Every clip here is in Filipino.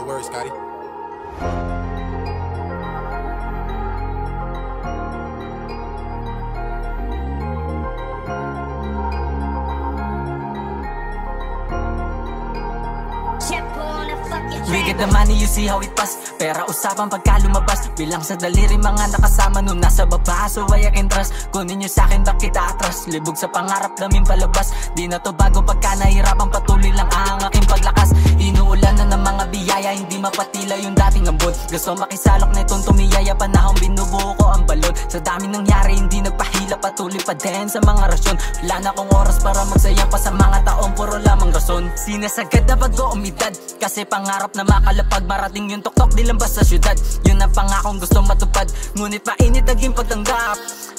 word, Scotty. We get the money, you see how it pass. Pera usapan pagka lumabas. Bilang sa daliri mga nakasama nung nasa baba. So I can trust. Kunin nyo sa'kin bakit atras. Libog sa pangarap namin palabas. Di na to bago pagka nahirapan. Patuloy lang ang aking paglakas. Inuulan na ng mga biyaya. Hindi mapatila yung dating ambon. Gusto makisalok na itong tumiyaya. Panahon binubuo ko ang balon. Sa dami nangyari hindi nagpahila. Patuloy pa din sa mga rasyon. Wala na akong oras para magsayang pa sa mga taong puro lamang rason. Sinasagad na pag-uumidad. Kasi pangarap na makalapag. Marating yung tuktok di lambas sa syudad. Yun ang pangakong gusto matupad. Ngunit mainit naging pagtanggap.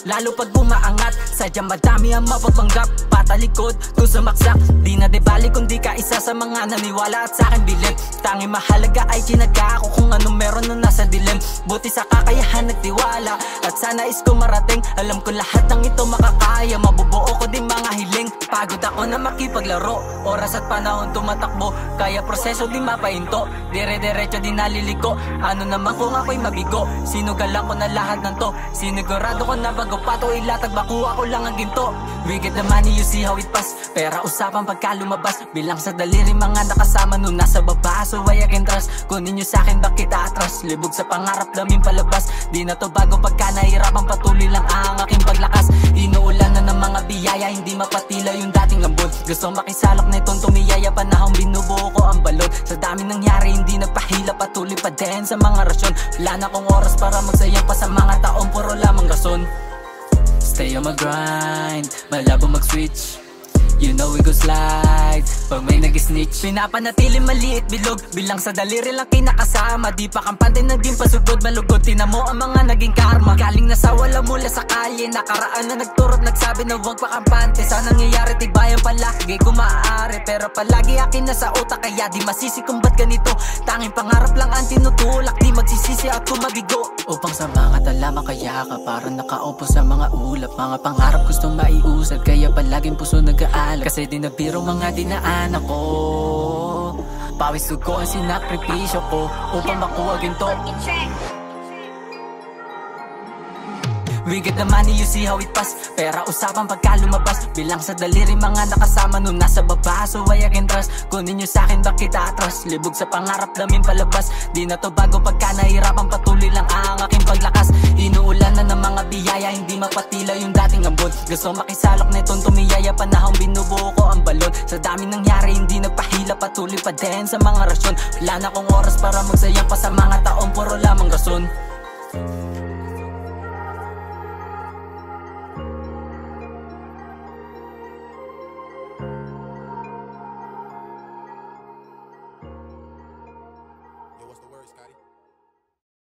Lalo pag bumaangat. Sadyang madami ang mapapanggap. Patalikod kung sumaksak. Di na debali kung di ka isa sa mga naniwala at sa akin bilib. Tanging mahalaga ay tinaga ako kung anong meron na nasa dilim. Buti sa kakayahan nagtiwala. At sa nais ko marating. Alam ko lahat ng ito makakaya. Mabubuo ko din mga hiling. Pagod ako na makipaglaro. Oras at panahon tumatakbo. Kaya proseso di mapahinto. Dire-diretso di naliliko. Ano naman kung ako'y mabigo. Sinugalan ko na lahat ng to. Sinigurado ko na bago pa to ilatag. Bakuha ko lang ang ginto. We get the money, you see how it pass. Pera usapan pagka lumabas. Bilang sa daliri mga nakasama nung nasa baba. So I can trust. Kunin nyo sa'kin bakit atras. Libog sa pangarap namin palabas. Di na to bago pagka nahirapan. Patuloy lang ang aking paglakas. Inuulan na ng mga biyaya. Hindi mapatila yung dating ambon. Gusto makisalok na itong tumiyaya. Panahon binubuo ko ang balon. Sa dami nangyari hindi nagpahila. Patuloy pa din sa mga rasyon. Wala na akong oras para magsayang pa sa mga taong puro lamang rason. Stay on my grind, malabo mag-switch. You know we go slide pag may nag-snitch. Pinapanatili maliit bilog. Bilang sa daliri lang kinakasama. Di pa kampante naging pasugod malugod. Tinan mo ang mga naging karma. Galing na sa wala mula sa kalye. Nakaraan na nagturot nagsabi na huwag pa kampante. Sa nangyayari tibayan palagi kung maaari. Pero palagi akin na sa utak. Kaya di masisi kung ba't ganito. Tanging pangarap lang ang tinutulak. Di magsisisi at kumabigo. Upang sa mga talama kaya ka parang nakaupo sa mga ulap. Mga pangarap gustong maiusad. Kaya palaging puso nag-aalap. Kasi di na biro mga dinaanan ko. Pawis ko ang sinakripisyo ko upang makuha ginto. We get the money, you see how it pass. Pera usapan pagka lumabas. Bilang sa daliri mga nakasama nung nasa baba. So I can trust. Kunin nyo sa'kin bakit atras. Libog sa pangarap namin palabas. Di na to bago pagka nahirapan. Patuloy lang ang aking paglakas. Inuulan na ng mga biyaya. Hindi mapatila yung dating ambon. Gusto makisalok na itong tumiyaya. Panahon binubuo ko ang balon. Sa dami nangyari hindi nagpahila. Patuloy pa din sa mga rasyon. Wala na akong oras para magsayang pa sa mga taong puro lamang